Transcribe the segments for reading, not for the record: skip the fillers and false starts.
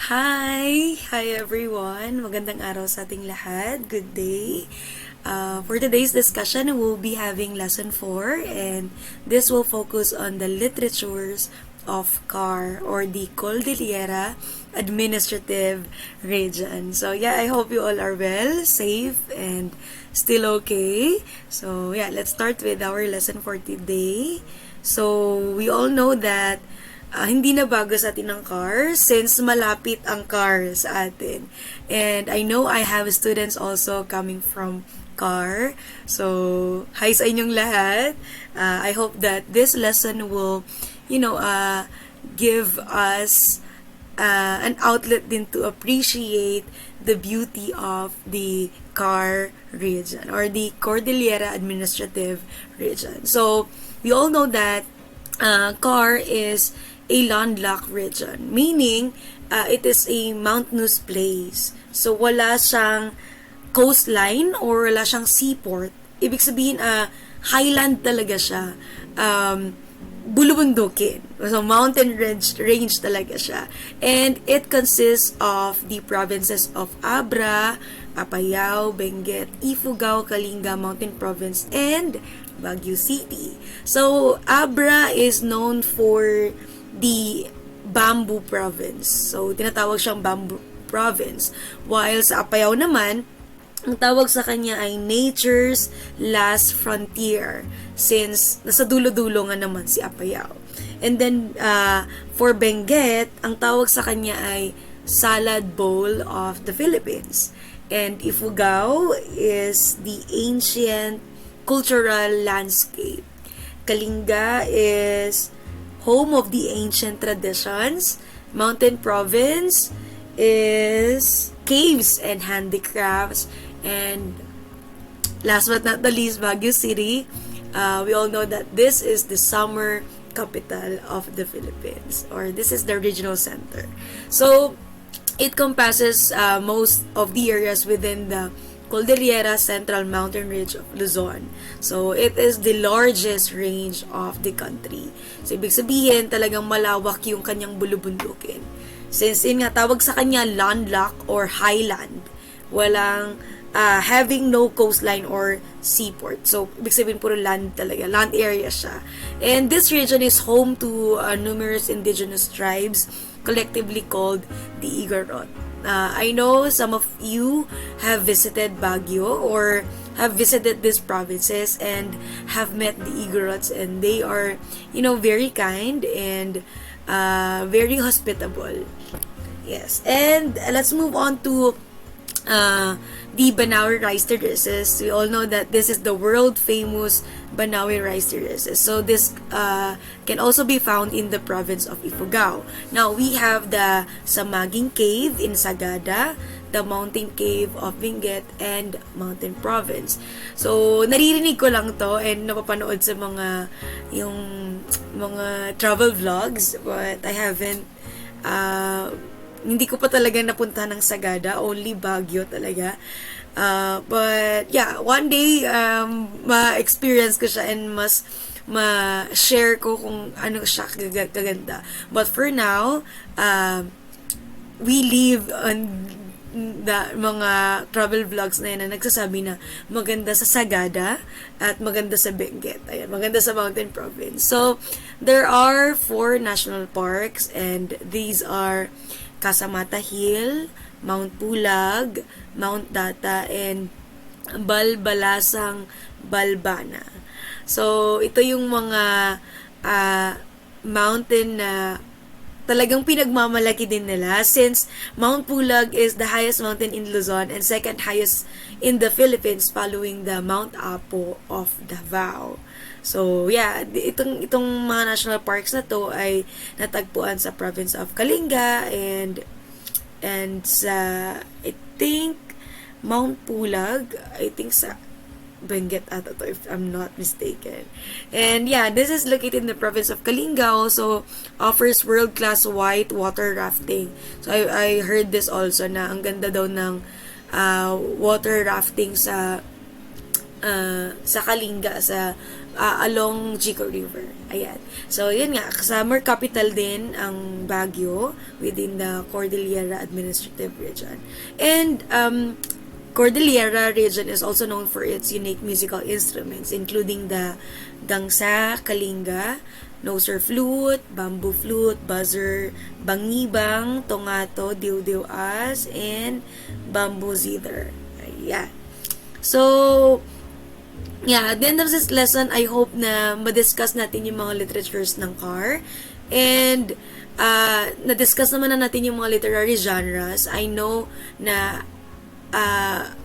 Hi! Hi everyone! Magandang araw sa ating lahat. Good day. For today's discussion, we'll be having lesson 4 and this will focus on the literatures of CAR or the Cordillera Administrative Region. So yeah, I hope you all are well, safe, and still okay. So yeah, let's start with our lesson for today. So we all know that hindi na bago sa atin ang car since malapit ang car sa atin. And I know I have students also coming from car. So, hi sa inyong lahat. I hope that this lesson will, give us an outlet din to appreciate the beauty of the car region or the Cordillera Administrative Region. So, we all know that car is a landlocked region, meaning it is a mountainous place. So wala siyang coastline or wala siyang seaport. Ibig sabihin, highland talaga siya. Bulubundukin. So mountain range talaga siya. And it consists of the provinces of Abra, Apayao, Benguet, Ifugao, Kalinga Mountain Province, and Baguio City. So Abra is known for the Bamboo Province. So, tinatawag siyang Bamboo Province. While sa Apayao naman, ang tawag sa kanya ay Nature's Last Frontier since nasa dulo-dulo nga naman si Apayao. And then, for Benguet, ang tawag sa kanya ay Salad Bowl of the Philippines. And Ifugao is the ancient cultural landscape. Kalinga is home of the ancient traditions. Mountain Province is caves and handicrafts. And last but not the least, Baguio City. We all know that this is the summer capital of the Philippines, or this is the regional center. So, it compasses most of the areas within the Cordillera Central Mountain Ridge of Luzon. So, it is the largest range of the country. So, ibig sabihin, talagang malawak yung kanyang bulubundukin. Since, yun nga, tawag sa kanya landlocked or highland. Walang, having no coastline or seaport. So, ibig sabihin, puro land talaga. Land area siya. And this region is home to numerous indigenous tribes, collectively called the Igorot. I know some of you have visited Baguio or have visited these provinces and have met the Igorots, and they are, very kind and very hospitable. Yes. And let's move on to the Banawi rice terraces. We all know that this is the world famous Banawi rice terraces. So this can also be found in the province of Ifugao. Now we have the Samaging Cave in Sagada, the Mountain Cave of Benguet, and Mountain Province. So naririnig ko lang to and napapanood sa yung mga travel vlogs, but I haven't hindi ko pa talaga napuntahan ng Sagada, only Baguio talaga. But yeah, one day ma-experience ko siya and ma-share ko kung ano siya kaganda. But for now, we live on the mga travel vlogs na yan na nagsasabi na maganda sa Sagada at maganda sa Benguet. Ayan, maganda sa Mountain Province. So, there are 4 national parks and these are Casamata Hill, Mount Pulag, Mount Data, and Balbalasang Balbana. So, ito yung mga mountain na talagang pinagmamalaki din nila since Mount Pulag is the highest mountain in Luzon and second highest in the Philippines following the Mount Apo of Davao. So, yeah, itong mga national parks na to ay natagpuan sa province of Kalinga and sa, I think, Mount Pulag, I think sa Benguet ata to, if I'm not mistaken. And yeah, this is located in the province of Kalinga, also offers world-class white water rafting. So, I heard this also na ang ganda daw ng water rafting sa sa Kalinga, sa along Chico River. Ayan. So, yun nga, summer capital din ang Baguio within the Cordillera Administrative Region. And, Cordillera region is also known for its unique musical instruments, including the gangsa, kalinga, noser flute, bamboo flute, buzzer, bangibang, tongato, diw-diw-as, and bamboo zither. Ayan. So, yeah, at the end of this lesson, I hope na ma-discuss natin yung mga literatures ng CAR. And, na-discuss naman na natin yung mga literary genres. I know na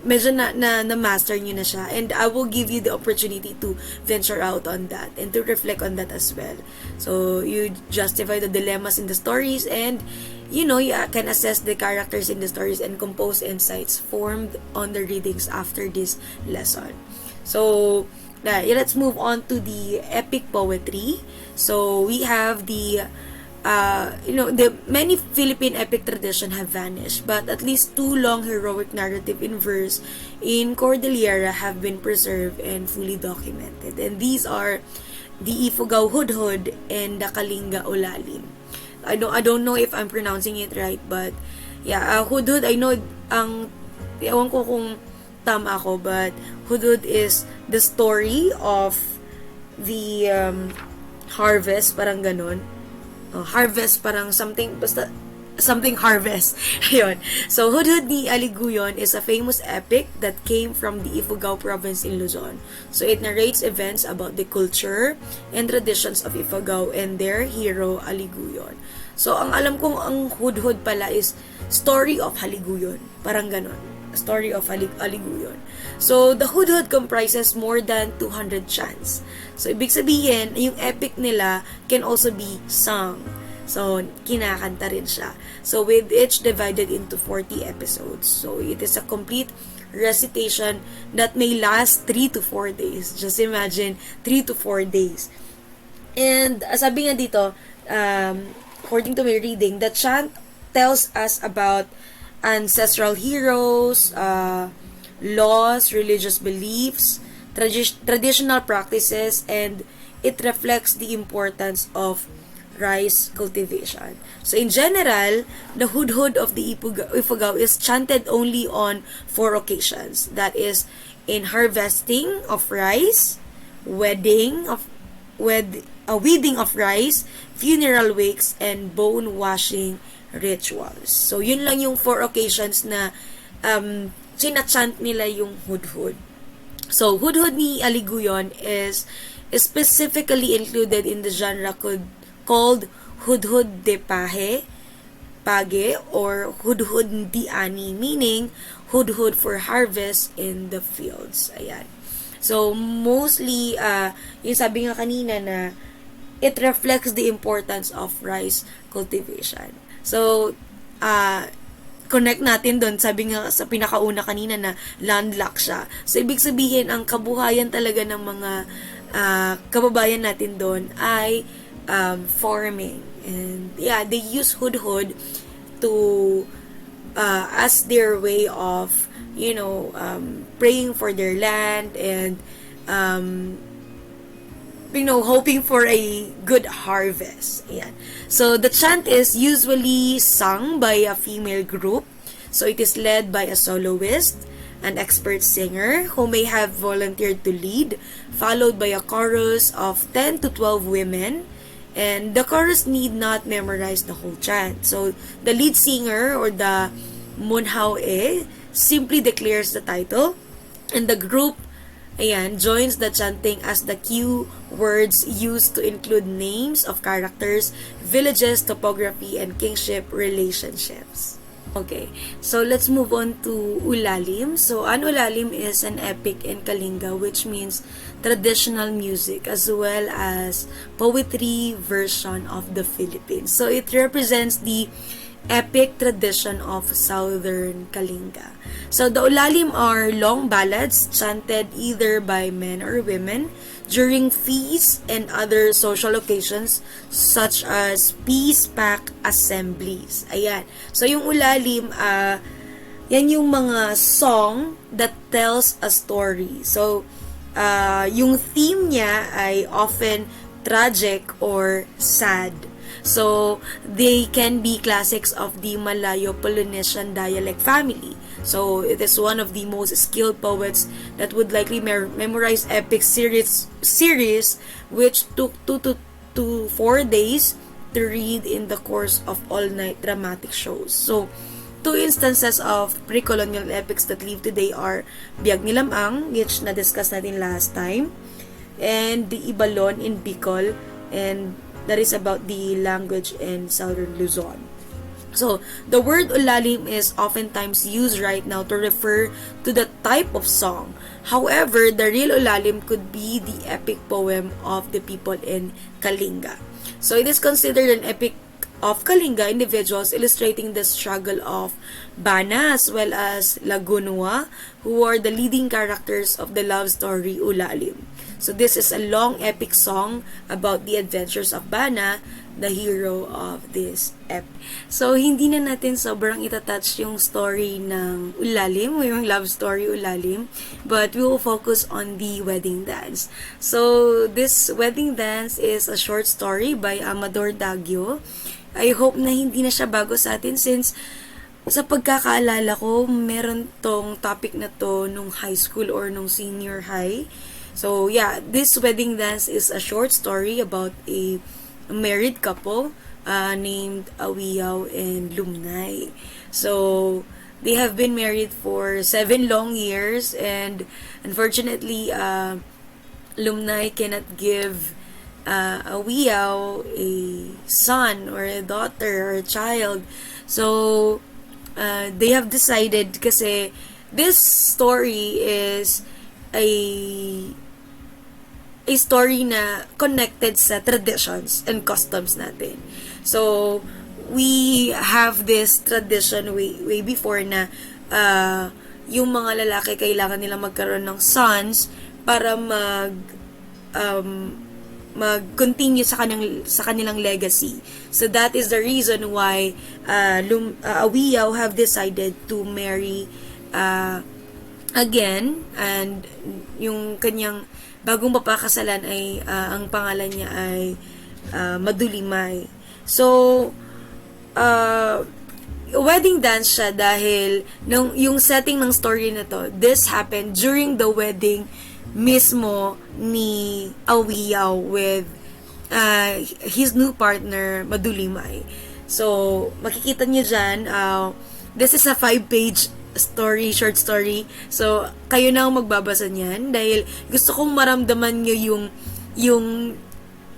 medyo na-master nyo na siya. And I will give you the opportunity to venture out on that and to reflect on that as well. So, you justify the dilemmas in the stories and, you can assess the characters in the stories and compose insights formed on the readings after this lesson. So, let's move on to the epic poetry. So, we have the many Philippine epic tradition have vanished, but at least 2 long heroic narrative in verse in Cordillera have been preserved and fully documented. And these are the Ifugao Hudhud and the Kalinga Ulalim. I don't know if I'm pronouncing it right, but yeah, Hudhud, I know ewan ko kung tama ako, but Hudhud is the story of the harvest, parang ganon. Harvest, parang something, basta something harvest. Ayun. So, Hudhud ni Aliguyon is a famous epic that came from the Ifugao province in Luzon. So, it narrates events about the culture and traditions of Ifugao and their hero, Aliguyon. So, ang alam kong ang Hudhud pala is story of Aliguyon. Parang ganon. Story of Aliguyon. So, the Hudhud comprises more than 200 chants. So, ibig sabihin, yung epic nila can also be sung. So, kinakanta rin siya. So, with each divided into 40 episodes. So, it is a complete recitation that may last 3 to 4 days. Just imagine, 3 to 4 days. And, sabi nga dito, according to my reading, the chant tells us about ancestral heroes, laws, religious beliefs, traditional practices, and it reflects the importance of rice cultivation. So in general, the Hudhud of the Ifugao is chanted only on 4 occasions. That is in harvesting of rice, wedding of rice, funeral wakes, and bone washing rituals. So yun lang yung 4 occasions na sinachant nila yung Hudhud. So, Hudhud ni Aliguyon is specifically included in the genre called Hudhud de Page, or Hudhud di Ani, meaning Hudhud for harvest in the fields. Ayan. So, mostly, yung sabi nga kanina na it reflects the importance of rice cultivation. So, connect natin doon, sabi nga sa pinakauna kanina na landlocked siya. So, ibig sabihin, ang kabuhayan talaga ng mga kababayan natin doon ay farming. And yeah, they use Hudhud to as their way of, praying for their land and hoping for a good harvest. Ayan. So, the chant is usually sung by a female group. So, it is led by a soloist, an expert singer who may have volunteered to lead, followed by a chorus of 10 to 12 women. And the chorus need not memorize the whole chant. So, the lead singer or the munhaue simply declares the title, and the group joins the chanting as the cue words used to include names of characters, villages, topography, and kingship relationships. Okay, so let's move on to Ulalim. So, an Ulalim is an epic in Kalinga, which means traditional music as well as poetry version of the Philippines. So, it represents the epic tradition of Southern Kalinga. So, the Ulalim are long ballads chanted either by men or women during feasts and other social occasions such as peace pack assemblies. Ayan. So, yung Ulalim, yan yung mga song that tells a story. So, yung theme niya ay often tragic or sad. So, they can be classics of the Malayo-Polynesian dialect family. So, it is one of the most skilled poets that would likely memorize epic series which took 2 to 4 days to read in the course of all-night dramatic shows. So, two instances of pre-colonial epics that live today are Biag ni Lamang, which na-discuss natin last time, and the Ibalon in Bicol, and that is about the language in Southern Luzon. So, the word ulalim is oftentimes used right now to refer to the type of song. However, the real ulalim could be the epic poem of the people in Kalinga. So, it is considered an epic of Kalinga individuals illustrating the struggle of Bana as well as Lagunua, who are the leading characters of the love story Ulalim. So this is a long epic song about the adventures of Bana, the hero of this epic. So hindi na natin sobrang itatouch yung story ng Ulalim, yung love story Ulalim, but we will focus on the wedding dance. So this wedding dance is a short story by Amador Daguio. I hope na hindi na siya bago sa atin since sa pagkakaalala ko, meron tong topic na to nung high school or nung senior high. So yeah, this wedding dance is a short story about a married couple named Awiyaw and Lumnay. So they have been married for 7 long years, and unfortunately, Lumnay cannot give Awiyaw a son or a daughter or a child. So they have decided, kasi this story is a story na connected sa traditions and customs natin. So, we have this tradition way before na yung mga lalaki kailangan nilang magkaroon ng sons para mag-continue sa kanilang legacy. So, that is the reason why Awiyaw have decided to marry again, and yung kanyang bagong papakasalan ay ang pangalan niya ay Madulimay. So wedding dance siya dahil yung setting ng story na to, this happened during the wedding mismo ni Awiyaw with his new partner Madulimay. So makikita niyo dyan, this is a 5-page short story. So, kayo na ang magbabasa niyan dahil gusto kong maramdaman nyo yung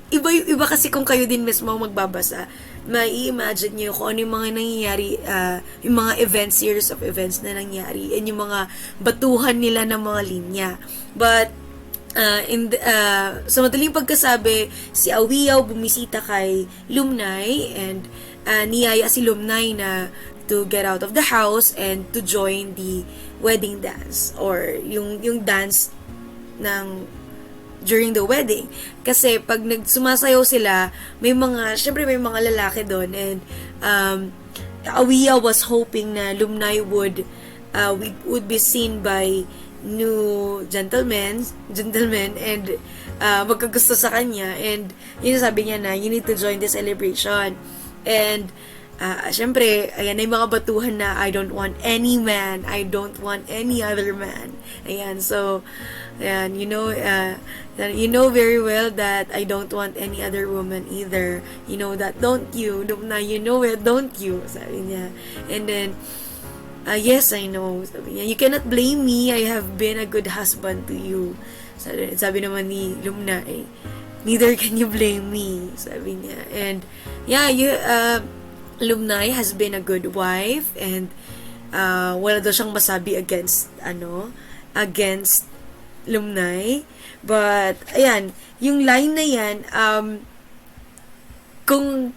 iba kasi kung kayo din mismo magbabasa, mai-imagine nyo kung ano yung mga nangyayari, yung mga series of events na nangyari, and yung mga batuhan nila ng mga linya. But, sa madaling pagkasabi, si Awiyaw bumisita kay Lumnay, and niyaya si Lumnay na to get out of the house and to join the wedding dance or yung dance ng during the wedding. Kasi pag nagsumasayaw sila, syempre may mga lalaki doon, and Awiya was hoping na Lumnay would be seen by new gentlemen and magkagusto sa kanya, and yun sabi niya na you need to join the celebration. And syempre, ayan, ay mga batuhan na I don't want any man, I don't want any other man. Ayan, so, ayan, you know very well that I don't want any other woman either. You know that, don't you? You know it, don't you? Sabi niya. And then, yes, I know. Sabi niya, you cannot blame me, I have been a good husband to you. Sabi naman ni Lumna, neither can you blame me. Sabi niya. And, yeah, Lumnay has been a good wife, and wala daw siyang masabi against Lumnay. But ayan, yung line na yan, kung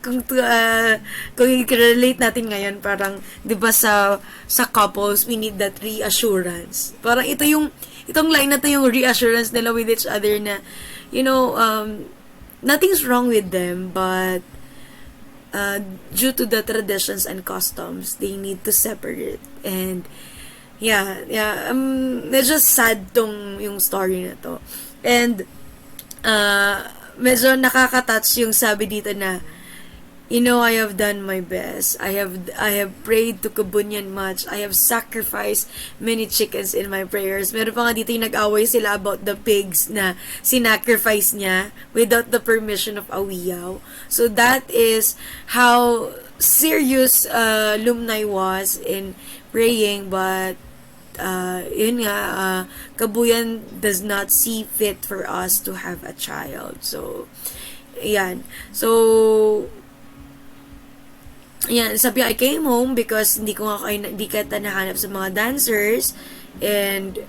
i-relate natin ngayon, parang 'di ba sa couples we need that reassurance. Parang itong line na to yung reassurance nila with each other na nothing's wrong with them, but due to the traditions and customs, they need to separate. And Medyo sad tong yung story na to. And, medyo nakaka-touch yung sabi dito na, I have done my best. I have prayed to Kabunyan much. I have sacrificed many chickens in my prayers. Meron pa nga dito yung nag-away sila about the pigs na sinacrifice niya without the permission of Awiyaw. So that is how serious Lumnay was in praying, but Kabuyan does not see fit for us to have a child. So, yan. So, sabi I came home because hindi kita nahanap sa mga dancers. And,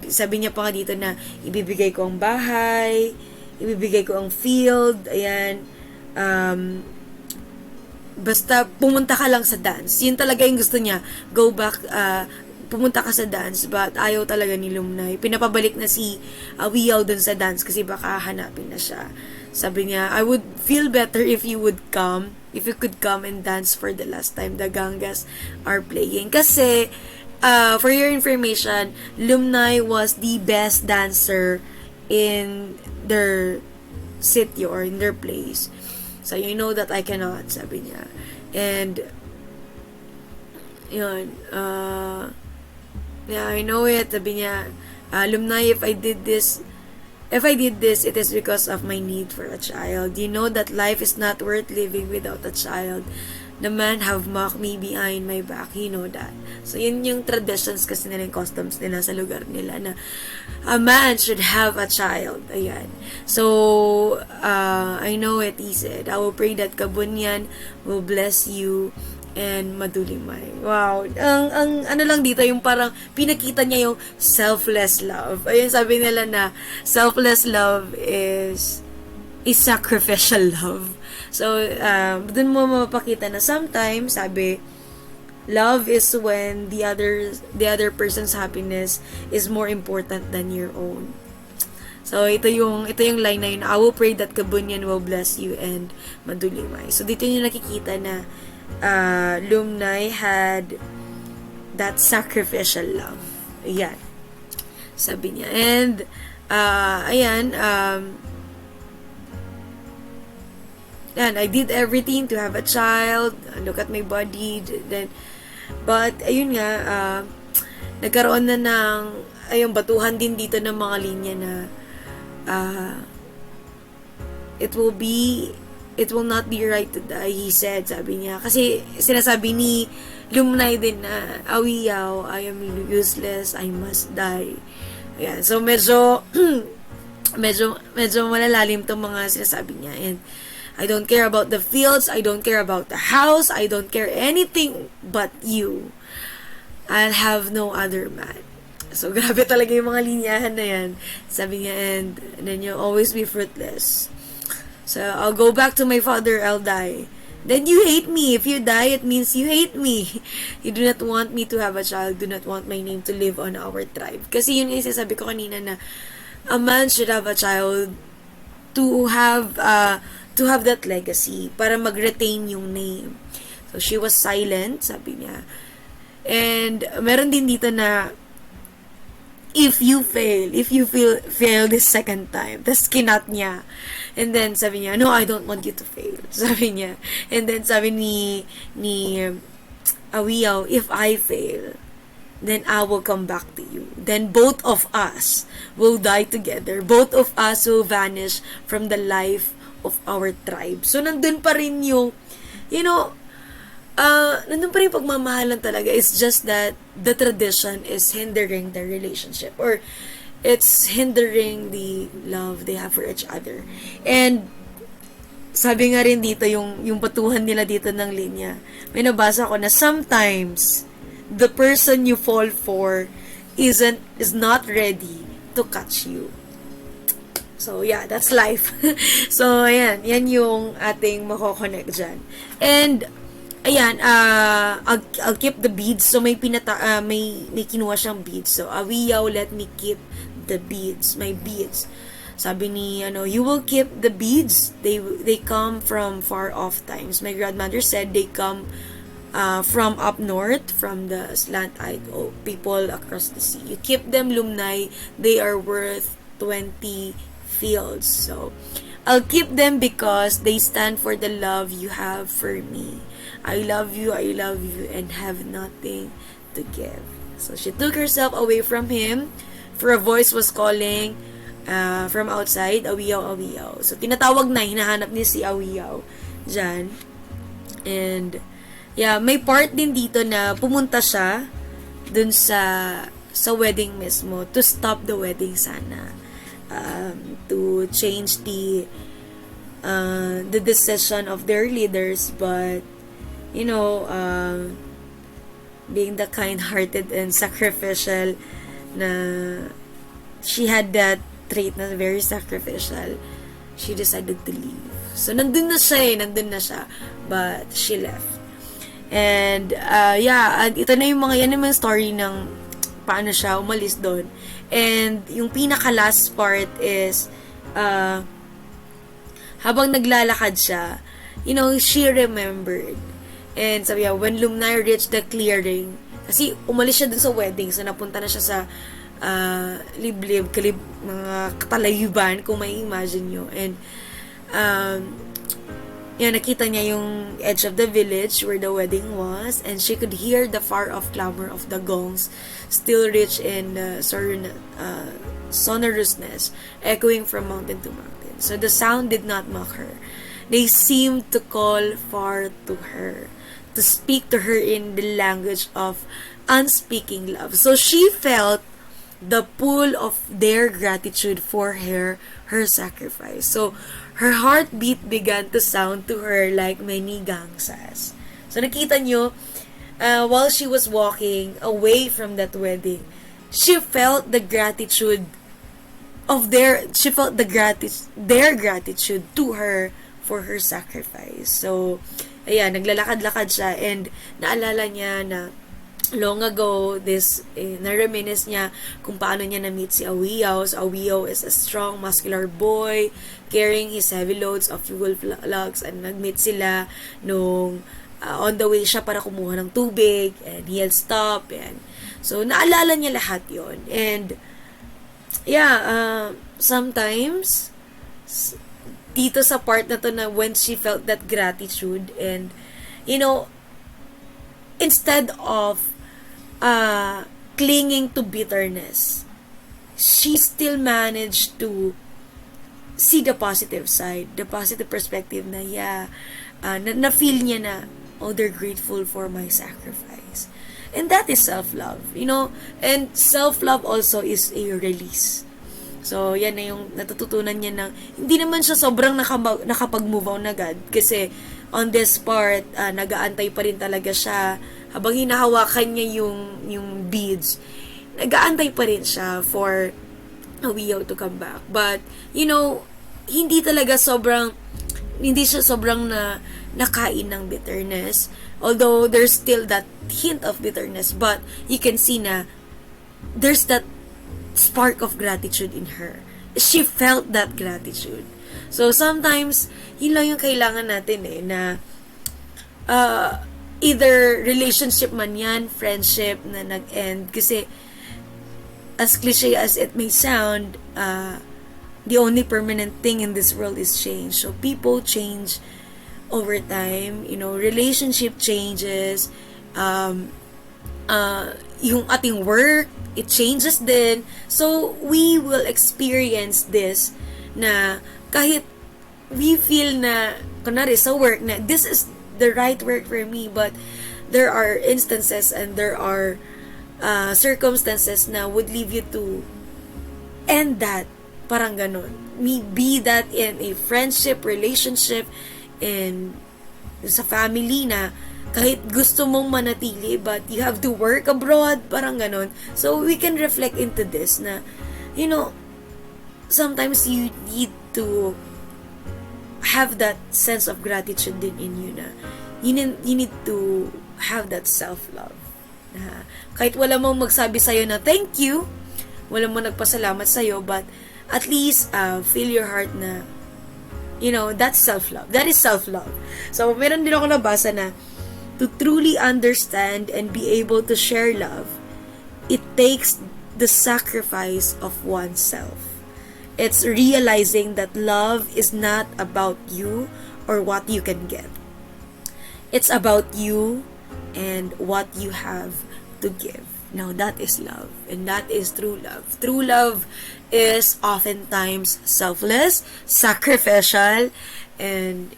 sabi niya pa nga dito na ibibigay ko ang bahay, ibibigay ko ang field, basta pumunta ka lang sa dance. Yun talaga yung gusto niya. Go back, pumunta ka sa dance, but ayaw talaga ni Lumnay. Pinapabalik na si Awiyaw dun sa dance kasi baka hanapin na siya. Sabi niya, I would feel better if you could come and dance for the last time the Gangas are playing. Kasi, for your information, Lumnay was the best dancer in their city or in their place. So, you know that I cannot, sabi niya. And, I know it. Sabi niya, Lumnay, if I did this, it is because of my need for a child. You know that life is not worth living without a child. The man have mocked me behind my back. You know that. So, yun yung traditions kasi nila, yung customs nila sa lugar nila na a man should have a child. Ayan. So, I know it, he said. I will pray that Kabunyan will bless you and madulimay. Wow. Ang ano lang dito, yung parang pinakita niya yung selfless love. Ayun, sabi nila na selfless love is sacrificial love. So, dun mo mapakita na sometimes, sabi, love is when the other person's happiness is more important than your own. So, ito yung line na yun. I will pray that Kabunyan will bless you and madulimay. So, dito yung nakikita na Lumnay had that sacrificial love. Ayan. Sabi niya. And, and I did everything to have a child. Look at my body. But, ayun nga, nagkaroon na ng, batuhan din dito ng mga linya na, it will not be right to die, he said, sabi niya. Kasi sinasabi ni Lumnay din na, Awiyaw, I am useless, I must die. Ayan. So, medyo malalalim tong mga sinasabi niya. And, I don't care about the fields, I don't care about the house, I don't care anything but you. I'll have no other man. So, grabe talaga yung mga linyahan na yan. Sabi niya, and then you'll always be fruitless. So, I'll go back to my father, I'll die. Then you hate me. If you die, it means you hate me. You do not want me to have a child, do not want my name to live on our tribe. Kasi yun yung sabi ko kanina na a man should have a child to have that legacy, para mag-retain yung name. So, she was silent, sabi niya. And, meron din dito na, if you fail this second time, tas kinat niya. And then, sabi niya, no, I don't want you to fail. Sabi niya. And then, sabi ni Awiyaw, if I fail, then I will come back to you. Then both of us will die together. Both of us will vanish from the life of our tribe. So, nandun pa rin yung, nandun pa rin pagmamahalan talaga. It's just that the tradition is hindering the relationship, or it's hindering the love they have for each other. And sabi nga rin dito, yung patuhan nila dito ng linya, may nabasa ko na sometimes the person you fall for is not ready to catch you. So, yeah, that's life. So, ayan. Yan yung ating mako-connect dyan. And, ayan, I'll keep the beads. So, may kinuha siyang beads. So, Awiyaw, let me keep the beads, my beads. Sabi ni, you will keep the beads. They come from far off times. My grandmother said they come from up north, from the slant-eyed people across the sea. You keep them, Lumnay, they are worth 20 fields. So, I'll keep them because they stand for the love you have for me. I love you, and have nothing to give. So, she took herself away from him, for a voice was calling from outside, Awiyaw, Awiyaw. So, tinatawag na, hinahanap niya si Awiyaw dyan. And, yeah, may part din dito na pumunta siya dun sa wedding mismo to stop the wedding sana. To change the decision of their leaders, but you know, being the kind-hearted and sacrificial na she had that trait na very sacrificial, she decided to leave. So nandun na siya, but she left. And yeah, at ito na yung yan yung story ng paano siya umalis doon. And yung pinaka last part is habang naglalakad siya, you know, she remembered. And sabi niya, when Lumnay reached the clearing, kasi umalis siya dun sa wedding, so napunta na siya sa liblib, mga katalayuban, kung may imagine nyo. And yan, nakita niya yung edge of the village where the wedding was, and she could hear the far-off clamor of the gongs, still rich in sonorousness, echoing from mountain to mountain. So the sound did not mock her. They seemed to call far to her, to speak to her in the language of unspeaking love. So she felt the pull of their gratitude for her sacrifice. So her heartbeat began to sound to her like many gangsas. So nakita nyo, while she was walking away from that wedding, she felt the gratitude of their gratitude to her for her sacrifice. So, ayan, naglalakad-lakad siya, and naalala niya na long ago, na-reminisce niya kung paano niya na-meet si Awiyaw. So, Awiyaw is a strong, muscular boy carrying his heavy loads of fuel logs, and nag-meet sila nung on the way siya para kumuha ng tubig, and he'll stop, and so, naalala niya lahat yon. And, yeah, sometimes, dito sa part na to na when she felt that gratitude, and, you know, instead of clinging to bitterness, she still managed to see the positive side, the positive perspective na, yeah, na-feel niya na, oh, they're grateful for my sacrifice. And that is self-love, you know, and self-love also is a release. So, yan na yung natututunan niya na hindi naman siya sobrang nakapag-move on agad. Kasi, on this part, nag-aantay pa rin talaga siya. Habang hinahawakan niya yung beads, nag-aantay pa rin siya for Awiyaw to come back. But, you know, hindi siya sobrang nakain ng bitterness. Although, there's still that hint of bitterness. But, you can see na there's that spark of gratitude in her. She felt that gratitude. So, sometimes, yun lang yung kailangan natin na either relationship man yan, friendship na nag-end. Kasi, as cliche as it may sound, the only permanent thing in this world is change. So, people change over time. You know, relationship changes. Yung ating work, it changes din. So, we will experience this na kahit we feel na, kunwari sa work, na this is the right work for me, but there are instances and there are circumstances na would leave you to end that. Parang ganun. Be that in a friendship, relationship, and sa family na kahit gusto mong manatili, but you have to work abroad, parang ganon. So, we can reflect into this na, you know, sometimes you need to have that sense of gratitude din in you na you need to have that self-love. Kahit wala mong magsabi sa'yo na thank you, wala mong nagpasalamat sa'yo, but at least feel your heart na, you know, that's self-love. That is self-love. So, meron din ako nabasa na to To truly understand and be able to share love, it takes the sacrifice of oneself. It's realizing that love is not about you or what you can get. It's about you and what you have to give. Now, that is love. And that is true love. True love is oftentimes selfless, sacrificial, and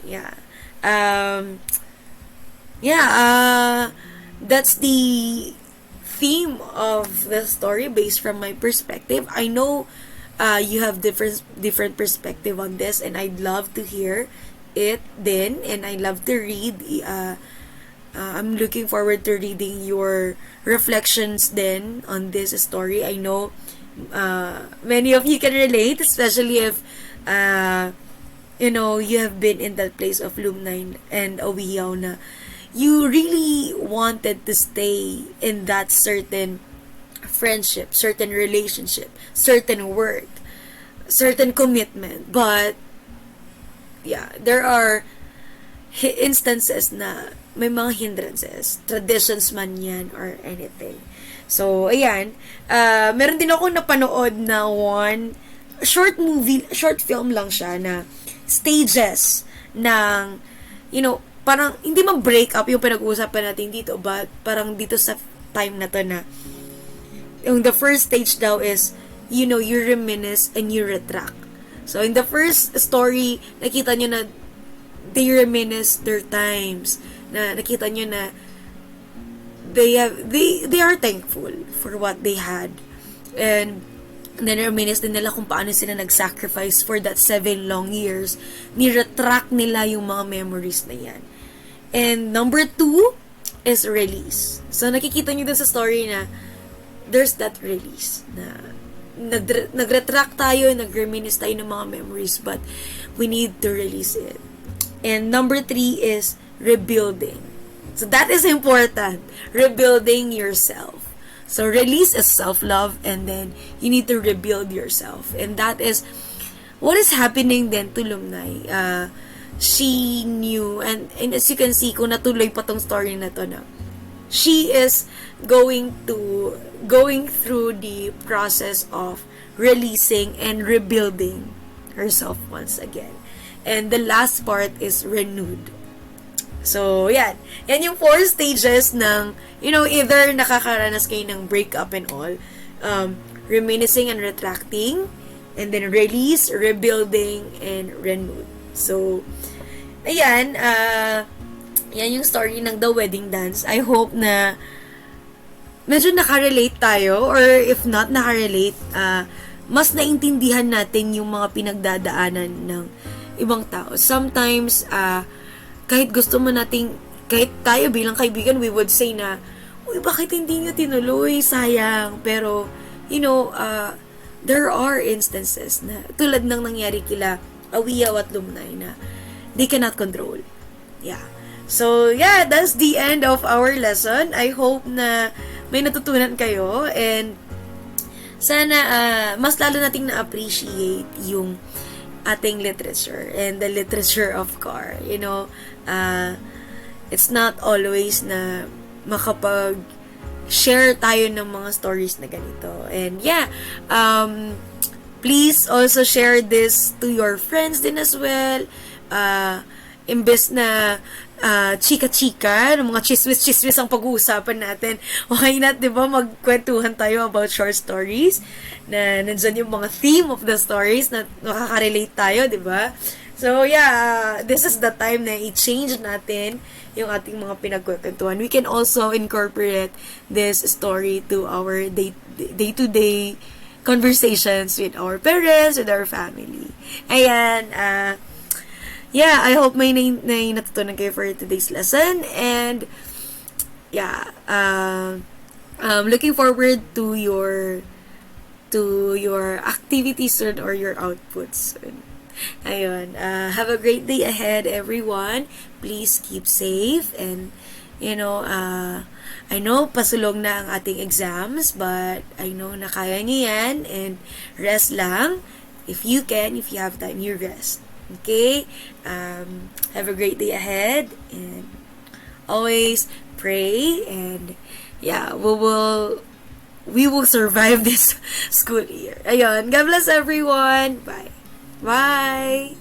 that's the theme of the story based from my perspective. I know you have different perspective on this, and I'd love to hear it then, and I love to read. I'm looking forward to reading your reflections then on this story. I know many of you can relate, especially if you have been in that place of Lumnay and Awiyaw na you really wanted to stay in that certain friendship, certain relationship, certain work, certain commitment. But there are instances na may mga hindrances, traditions man yan or anything. So, ayan, meron din ako napanood na one short film lang siya na stages ng, parang hindi man break up yung pinag-uusapan natin dito, but parang dito sa time na to na yung the first stage daw is, you reminisce and you retract. So, in the first story, nakita nyo na they reminisce their times, na nakita nyo na they are thankful for what they had, and then reminisce din nila kung paano sila nag-sacrifice for that 7 long years. Ni-retract nila yung mga memories na yan. And number 2 is release. So, nakikita nyo dun sa story na there's that release na nag-retract tayo, nag-reminisce tayo ng mga memories, but we need to release it. And number 3 is rebuilding. So, that is important. Rebuilding yourself. So, release is self-love, and then you need to rebuild yourself. And that is what is happening then to Lumnay. She knew, and as you can see, kung natuloy pa tong story na to na, she is going through the process of releasing and rebuilding herself once again. And the last part is renewed. So, yan. Yan yung 4 stages ng, either nakakaranas kayo ng breakup and all, reminiscing and retracting, and then release, rebuilding, and renewed. So, ayan, yan yung story ng The Wedding Dance. I hope na medyo nakarelate tayo, or if not nakarelate, mas naintindihan natin yung mga pinagdadaanan ng ibang tao. Sometimes, kahit gusto mo nating, kahit tayo bilang kaibigan, we would say na, uy, bakit hindi nyo tinuloy? Sayang. Pero, there are instances na, tulad ng nangyari kila Awiyaw at Lumnay, na they cannot control. Yeah. So, that's the end of our lesson. I hope na may natutunan kayo, and sana mas lalo nating na-appreciate yung ating literature and the literature of CAR. It's not always na makapag-share tayo ng mga stories na ganito. And please also share this to your friends din as well. Imbes na chika-chika, ng mga chismis-chismis ang pag-uusapan natin. Okay na, di ba, magkwentuhan tayo about short stories, na nandyan yung mga theme of the stories na makaka-relate tayo, di ba? So, this is the time na i-change natin yung ating mga pinagkwentuhan. We can also incorporate this story to our day-to-day conversations with our parents, with our family. Ayan, I hope may natutunan kayo for today's lesson, and looking forward to your activities soon, or your outputs soon. Ayun, have a great day ahead, everyone. Please keep safe, and I know pasulong na ang ating exams, but I know na kaya niyo yan, and rest lang. If you have time, you rest. Okay? Have a great day ahead, and always pray, and yeah, we will survive this school year. Ayun, God bless everyone. Bye. Bye.